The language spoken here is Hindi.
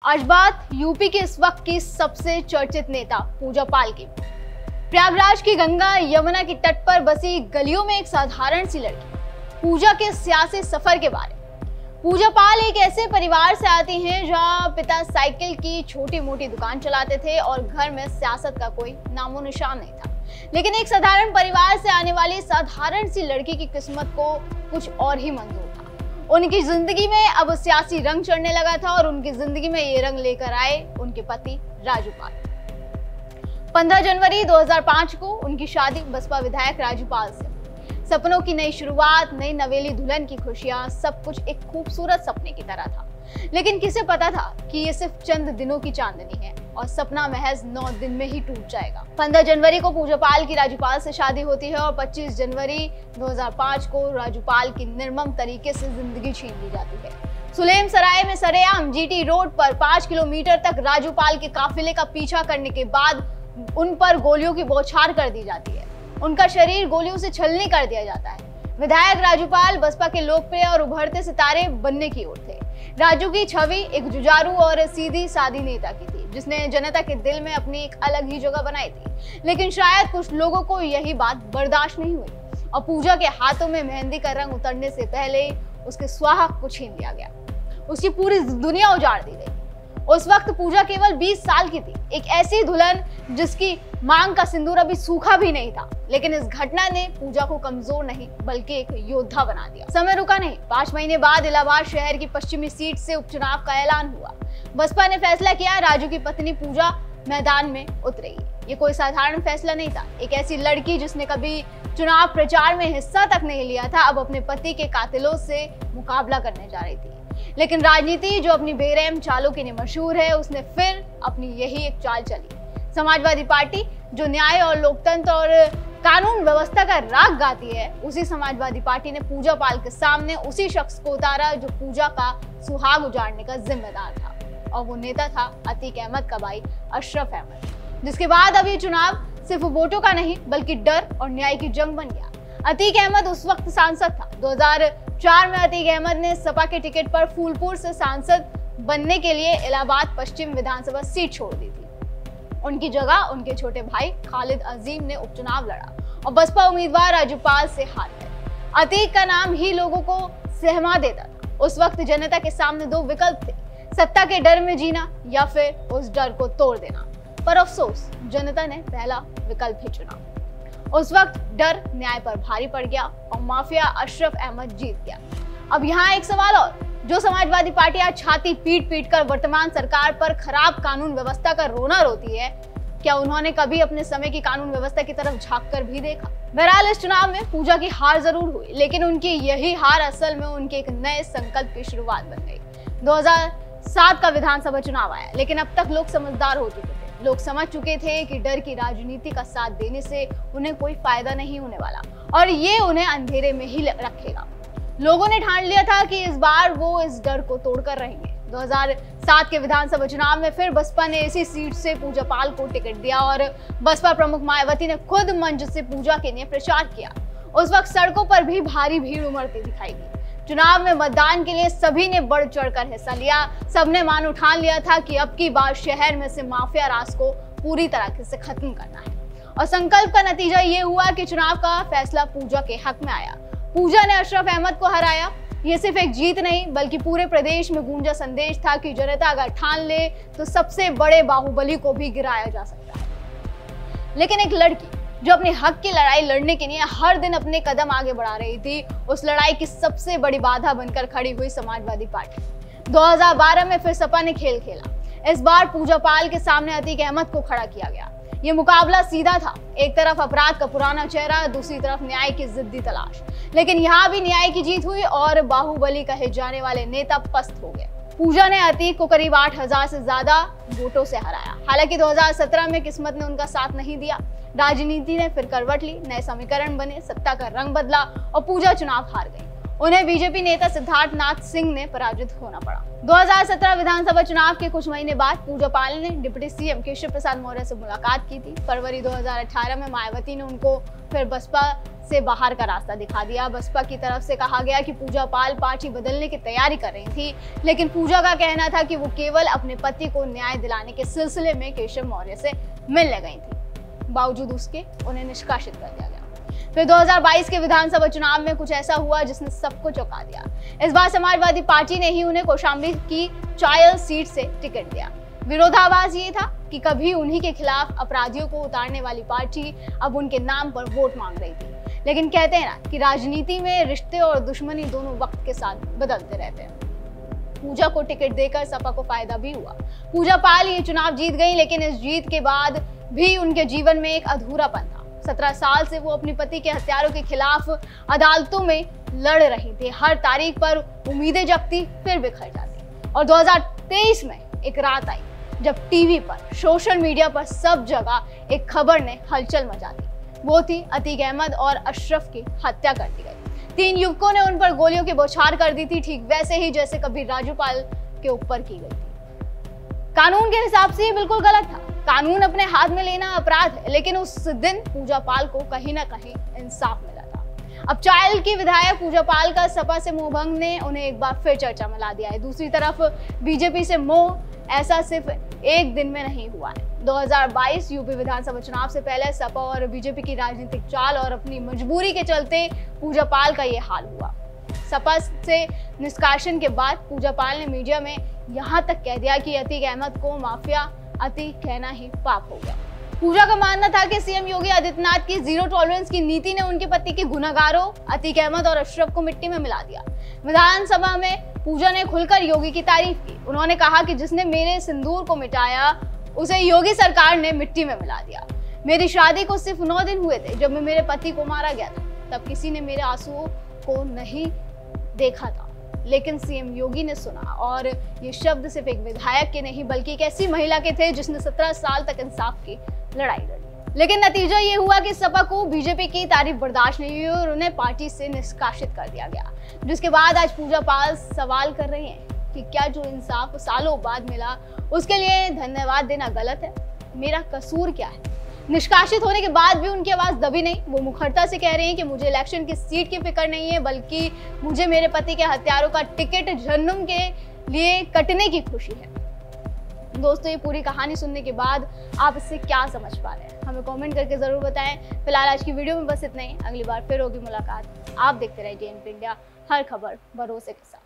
आज बात यूपी के इस वक्त की सबसे चर्चित नेता पूजा पाल की। प्रयागराज की गंगा यमुना के तट पर बसी गलियों में एक साधारण सी लड़की पूजा के सियासी सफर के बारे। पूजा पाल एक ऐसे परिवार से आती हैं जहां पिता साइकिल की छोटी मोटी दुकान चलाते थे और घर में सियासत का कोई नामो निशान नहीं था। लेकिन एक साधारण परिवार से आने वाली साधारण सी लड़की की किस्मत को कुछ और ही मंजूर था। उनकी जिंदगी में अब सियासी रंग चढ़ने लगा था और उनकी जिंदगी में ये रंग लेकर आए उनके पति राजू पाल। 15 जनवरी 2005 को उनकी शादी बसपा विधायक राजू पाल से। सपनों की नई शुरुआत, नई नवेली दुल्हन की खुशियां, सब कुछ एक खूबसूरत सपने की तरह था। लेकिन किसे पता था कि ये सिर्फ चंद दिनों की चांदनी है और सपना महज 9 दिन में ही टूट जाएगा। 15 जनवरी को पूजा पाल की राजू पाल से शादी होती है और 25 जनवरी 2005 को राजू पाल की निर्मम तरीके से जिंदगी छीन ली जाती है। सुलेम सराय में सरेआम जीटी रोड पर 5 किलोमीटर तक राजू पाल के काफिले का पीछा करने के बाद उन पर गोलियों की बौछार कर दी जाती है। उनका शरीर गोलियों से छलनी कर दिया जाता है। विधायक राजू पाल बसपा के लोकप्रिय और उभरते सितारे बनने की ओर थे। राजू की छवि एक जुझारू और सीधी सादी नेता की थी, जिसने जनता के दिल में अपनी एक अलग ही जगह बनाई थी। लेकिन शायद कुछ लोगों को यही बात बर्दाश्त नहीं हुई और पूजा के हाथों में मेहंदी का रंग उतरने से पहले उसके सुहाग को छीन लिया गया। उसकी पूरी दुनिया उजाड़ दी गई। उस वक्त पूजा केवल 20 साल की थी, एक ऐसी दुल्हन जिसकी मांग का सिंदूर अभी सूखा भी नहीं था। लेकिन इस घटना ने पूजा को कमजोर नहीं बल्कि एक योद्धा बना दिया। समय रुका नहीं। 5 महीने बाद इलाहाबाद शहर की पश्चिमी सीट से उपचुनाव का ऐलान हुआ। बसपा ने फैसला किया, राजू की पत्नी पूजा मैदान में उतरेगी। ये कोई साधारण फैसला नहीं था। एक ऐसी लड़की जिसने कभी चुनाव प्रचार में हिस्सा तक नहीं लिया था, अब अपने पति के कातिलों से मुकाबला करने जा रही थी। लेकिन राजनीति जो अपनी बेरहम चालों के लिए मशहूर है, उसने फिर अपनी यही एक चाल चली। समाजवादी पार्टी जो न्याय और लोकतंत्र और कानून व्यवस्था का राग गाती है, उसी समाजवादी पार्टी ने पूजा पाल के सामने उसी शख्स को उतारा जो पूजा का सुहाग उजाड़ने का जिम्मेदार था, और वो नेता था अतीक अहमद का भाई अशरफ अहमद, जिसके बाद अब ये चुनाव सिर्फ वोटों का नहीं बल्कि डर और न्याय की जंग बन गया। अतीक अहमद उस वक्त सांसद था। 2004 में अतीक अहमद ने सपा के टिकट पर फूलपुर से सांसद बनने के लिए इलाहाबाद पश्चिम विधानसभा सीट छोड़ दी थी। उनकी जगह उनके छोटे भाई खालिद अजीम ने उपचुनाव लड़ा और बसपा उम्मीदवार राजू पाल से हार गए। अतीक का नाम ही लोगों को सहमा देता था। उस वक्त जनता के सामने 2 विकल्प थे, सत्ता के डर में जीना या फिर उस डर को तोड़ देना। पर अफसोस, जनता ने पहला विकल्प ही चुना। उस वक्त डर न्याय पर भारी पड़ गया और माफिया अशरफ अहमद जीत गया। अब यहाँ एक सवाल और, जो समाजवादी पार्टी आज छाती पीट पीट कर वर्तमान सरकार पर खराब कानून व्यवस्था का रोना रोती है, क्या उन्होंने कभी अपने समय की कानून व्यवस्था की तरफ झांक कर भी देखा? बहरहाल इस चुनाव में पूजा की हार जरूर हुई, लेकिन उनकी यही हार असल में उनके एक नए संकल्प की शुरुआत बन गई। 2007 का विधानसभा चुनाव आया, लेकिन अब तक लोग समझदार हो चुके थे। लोग समझ चुके थे कि डर की राजनीति का साथ देने से उन्हें कोई फायदा नहीं होने वाला और ये उन्हें अंधेरे में ही रखेगा। लोगों ने ठान लिया था कि इस बार वो इस डर को तोड़कर रहेंगे। 2007 के विधानसभा चुनाव में फिर बसपा ने इसी सीट से पूजा पाल को टिकट दिया और बसपा प्रमुख मायावती ने खुद मंच से पूजा के लिए प्रचार किया। उस वक्त सड़कों पर भी भारी भीड़ उमड़ती दिखाई दी। चुनाव में मतदान के लिए सभी ने बढ़ चढ़कर हिस्सा लिया। सबने मान उठान लिया था कि अब की बार शहर में से माफिया राज को पूरी तरह से खत्म करना है। और संकल्प का नतीजा ये हुआ कि चुनाव का फैसला पूजा के हक में आया। पूजा ने अशरफ अहमद को हराया। ये सिर्फ एक जीत नहीं बल्कि पूरे प्रदेश में गूंजा संदेश था कि जनता अगर ठान ले तो सबसे बड़े बाहुबली को भी गिराया जा सकता है। लेकिन एक लड़की जो अपने हक की लड़ाई लड़ने के लिए हर दिन अपने कदम आगे बढ़ा रही थी, उस लड़ाई की सबसे बड़ी बाधा बनकर खड़ी हुई समाजवादी पार्टी। 2012 में फिर सपा ने खेल खेला। इस बार पूजा पाल के सामने अतीक अहमद को खड़ा किया गया। ये मुकाबला सीधा था, एक तरफ अपराध का पुराना चेहरा, दूसरी तरफ न्याय की जिद्दी तलाश। लेकिन यहाँ भी न्याय की जीत हुई और बाहुबली कहे जाने वाले नेता पस्त हो गए। पूजा ने अतीक को करीब 8000 से ज्यादा वोटों से हराया। हालांकि 2017 में किस्मत ने उनका साथ नहीं दिया। राजनीति ने फिर करवट ली, नए समीकरण बने, सत्ता का रंग बदला और पूजा चुनाव हार गई। उन्हें बीजेपी नेता सिद्धार्थ नाथ सिंह ने पराजित होना पड़ा। 2017 विधानसभा चुनाव के कुछ महीने बाद पूजा पाल ने डिप्टी सीएम केशव प्रसाद मौर्य से मुलाकात की थी। फरवरी 2018 में मायावती ने उनको फिर बसपा से बाहर का रास्ता दिखा दिया। बसपा की तरफ से कहा गया कि पूजा पाल पार्टी बदलने की तैयारी कर रही थी, लेकिन पूजा का कहना था कि वो केवल अपने पति को न्याय दिलाने के सिलसिले में केशव मौर्य से मिलने गई थी। बावजूद उसके उन्हें निष्कासित कर दिया गया। फिर 2022 के विधानसभा चुनाव में कुछ ऐसा हुआ जिसने सबको चौंका दिया। इस बार समाजवादी पार्टी ने ही उन्हें कौशाम्बी की चायल सीट से टिकट दिया। विरोधाभास ये था कि कभी उन्हीं के खिलाफ अपराधियों को उतारने वाली पार्टी अब उनके नाम पर वोट मांग रही थी। लेकिन कहते हैं ना कि राजनीति में रिश्ते और दुश्मनी दोनों वक्त के साथ बदलते रहते हैं। पूजा को टिकट देकर सपा को फायदा भी हुआ। पूजा पाल ये चुनाव जीत गई, लेकिन इस जीत के बाद भी उनके जीवन में एक अधूरापन था। 17 साल से वो अपने पति के हत्यारों के खिलाफ अदालतों में लड़ रही थी। हर तारीख पर उम्मीदें जगती फिर बिखर जाती। और 2023 में एक रात आई जब टीवी पर, सोशल मीडिया पर, सब जगह एक खबर ने हलचल मचा दी। वो थी अतीक अहमद और अशरफ की हत्या कर दी गई। 3 युवकों ने उन पर गोलियों की बौछार कर दी थी, ठीक वैसे ही जैसे कभी राजूपाल के ऊपर की गई थी। कानून के हिसाब से ये बिल्कुल गलत था। कानून अपने हाथ में लेना अपराध है, लेकिन उस दिन पूजा पाल को कहीं ना कहीं इंसाफ मिला था। अब चायल की विधायक पूजा पाल का सपा से मोहभंग ने उन्हें एक बार फिर चर्चा में ला दिया है। दूसरी तरफ बीजेपी से मोह ऐसा सिर्फ एक दिन में नहीं हुआ है। 2022 यूपी विधानसभा चुनाव से पहले सपा और बीजेपी की राजनीतिक चाल और अपनी मजबूरी के चलते पूजा पाल का ये हाल हुआ। सपा से निष्कासन के बाद पूजा पाल ने मीडिया में यहाँ तक कह दिया कि अतीक अहमद को माफिया अतीक कहना ही पाप हो गया। पूजा का मानना था कि सीएम योगी आदित्यनाथ की जीरो टॉलरेंस की नीति ने उनके पति के गुनहगारों अतीक अहमद और अशरफ को मिट्टी में मिला दिया। विधानसभा में पूजा ने खुलकर योगी की तारीफ की। उन्होंने कहा कि जिसने मेरे सिंदूर को मिटाया उसे योगी सरकार ने मिट्टी में मिला दिया। मेरी शादी को सिर्फ 9 दिन हुए थे जब मैं मेरे पति को मारा गया था, तब किसी ने मेरे आंसुओं को नहीं देखा था, लेकिन सीएम योगी ने सुना। और ये शब्द सिर्फ एक विधायक के नहीं बल्कि एक ऐसी महिला के थे जिसने 17 साल तक इंसाफ की लड़ाई लड़ी। लेकिन नतीजा ये हुआ कि सपा को बीजेपी की तारीफ बर्दाश्त नहीं हुई और उन्हें पार्टी से निष्कासित कर दिया गया। जिसके बाद आज पूजा पाल सवाल कर रही हैं कि क्या जो इंसाफ सालों बाद मिला उसके लिए धन्यवाद देना गलत है? मेरा कसूर क्या है? निष्कासित होने के बाद भी उनकी आवाज दबी नहीं। वो मुखरता से कह रही हैं कि मुझे इलेक्शन की सीट की फिक्र नहीं है, बल्कि मुझे मेरे पति के हत्यारों का टिकट जहन्नुम के लिए कटने की खुशी है। दोस्तों, ये पूरी कहानी सुनने के बाद आप इससे क्या समझ पा रहे हैं, हमें कमेंट करके जरूर बताएं। फिलहाल आज की वीडियो में बस इतना ही। अगली बार फिर होगी मुलाकात। आप देखते रहिए DNP इंडिया, हर खबर भरोसे के साथ।